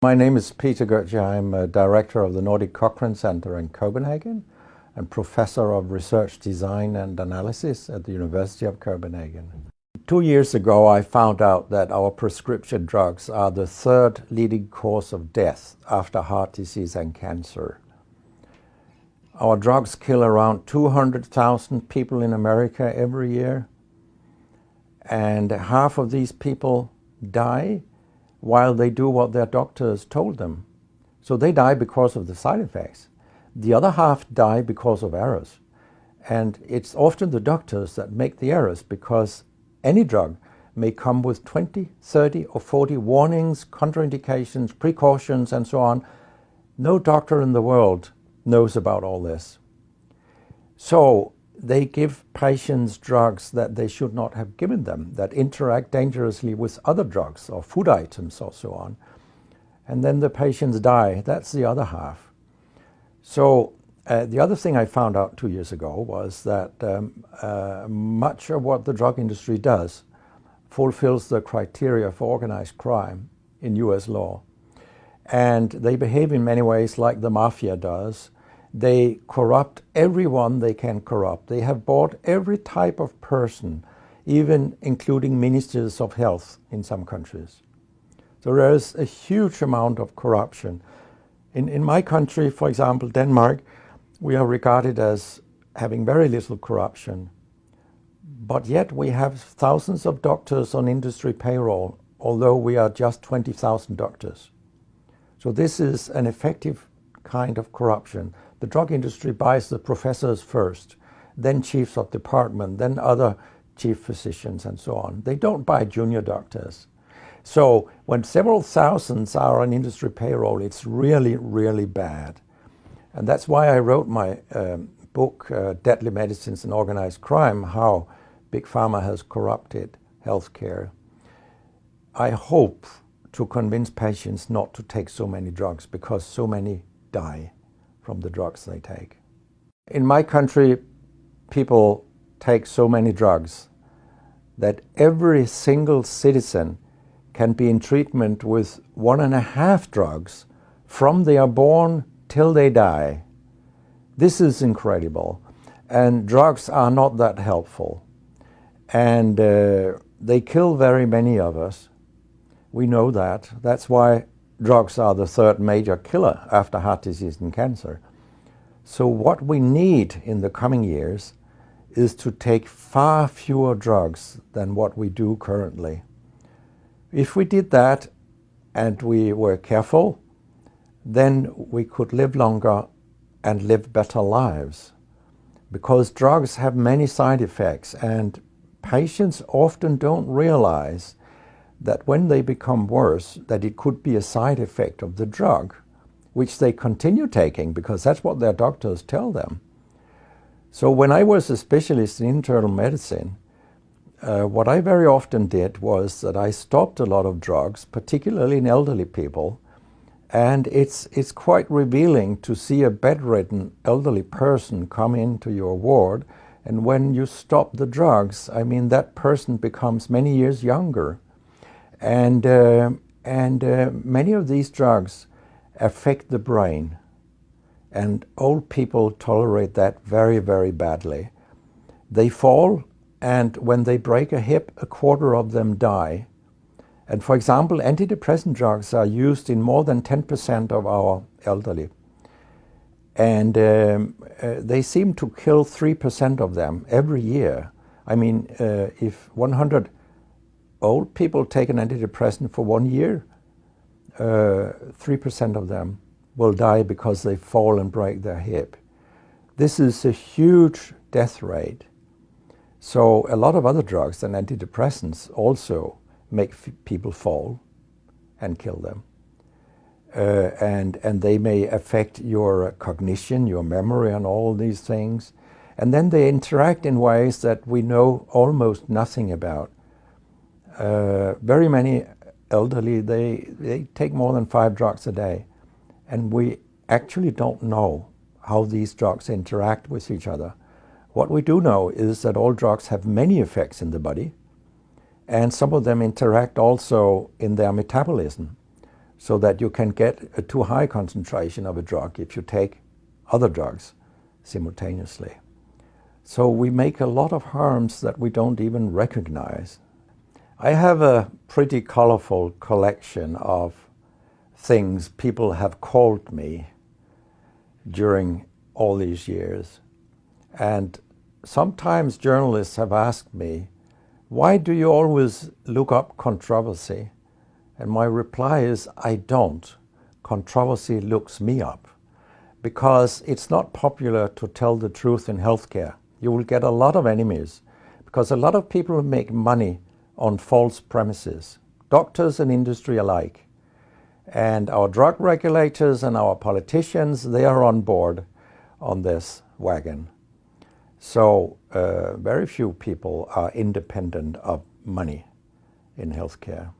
My name is Peter Goetje. I'm a director of the Nordic Cochrane Center in Copenhagen and professor of research design and analysis at the University of Copenhagen. 2 years ago, I found out that our prescription drugs are the third leading cause of death after heart disease and cancer. Our drugs kill around 200,000 people in America every year, and half of these people die while they do what their doctors told them. So they die because of the side effects. The other half die because of errors. And it's often the doctors that make the errors, because any drug may come with 20, 30 or 40 warnings, contraindications, precautions, and so on. No doctor in the world knows about all this. So they give patients drugs that they should not have given them, that interact dangerously with other drugs or food items or so on. And then the patients die. That's the other half. So the other thing I found out 2 years ago was that much of what the drug industry does fulfills the criteria for organized crime in US law. And they behave in many ways like the mafia does. They corrupt everyone they can corrupt. They have bought every type of person, even including ministers of health in some countries. So there is a huge amount of corruption. In my country, for example, Denmark, we are regarded as having very little corruption. But yet we have thousands of doctors on industry payroll, although we are just 20,000 doctors. So this is an effective kind of corruption. The drug industry buys the professors first, then chiefs of department, then other chief physicians and so on. They don't buy junior doctors. So when several thousands are on industry payroll, it's really, really bad. And that's why I wrote my book, Deadly Medicines and Organized Crime, How Big Pharma Has Corrupted Healthcare. I hope to convince patients not to take so many drugs, because so many die from the drugs they take. In my country, people take so many drugs that every single citizen can be in treatment with 1.5 drugs from they are born till they die. This is incredible. And drugs are not that helpful. And they kill very many of us. We know that. That's why drugs are the third major killer after heart disease and cancer. So what we need in the coming years is to take far fewer drugs than what we do currently. If we did that and we were careful, then we could live longer and live better lives. Because drugs have many side effects, and patients often don't realize that when they become worse, that it could be a side effect of the drug, which they continue taking because that's what their doctors tell them. So when I was a specialist in internal medicine, what I very often did was that I stopped a lot of drugs, particularly in elderly people. And it's quite revealing to see a bedridden elderly person come into your ward, and when you stop the drugs, I mean, that person becomes many years younger. And many of these drugs affect the brain, and old people tolerate that very, very badly. They fall, and when they break a hip, 1/4 of them die. And for example, antidepressant drugs are used in more than 10% of our elderly. And they seem to kill 3% of them every year. I mean, if 100 old people take an antidepressant for 1 year, 3% of them will die because they fall and break their hip. This is a huge death rate. So a lot of other drugs than antidepressants also make people fall and kill them. And they may affect your cognition, your memory, and all these things. And then they interact in ways that we know almost nothing about. Very many elderly, they take more than 5 drugs a day. And we actually don't know how these drugs interact with each other. What we do know is that all drugs have many effects in the body, and some of them interact also in their metabolism. so that you can get a too high concentration of a drug if you take other drugs simultaneously. So we make a lot of harms that we don't even recognize. I have a pretty colorful collection of things people have called me during all these years. And sometimes journalists have asked me, why do you always look up controversy? And my reply is, I don't. Controversy looks me up. Because it's not popular to tell the truth in healthcare. You will get a lot of enemies, because a lot of people make money on false premises, doctors and industry alike. And our drug regulators and our politicians, they are on board on this wagon. So very few people are independent of money in healthcare.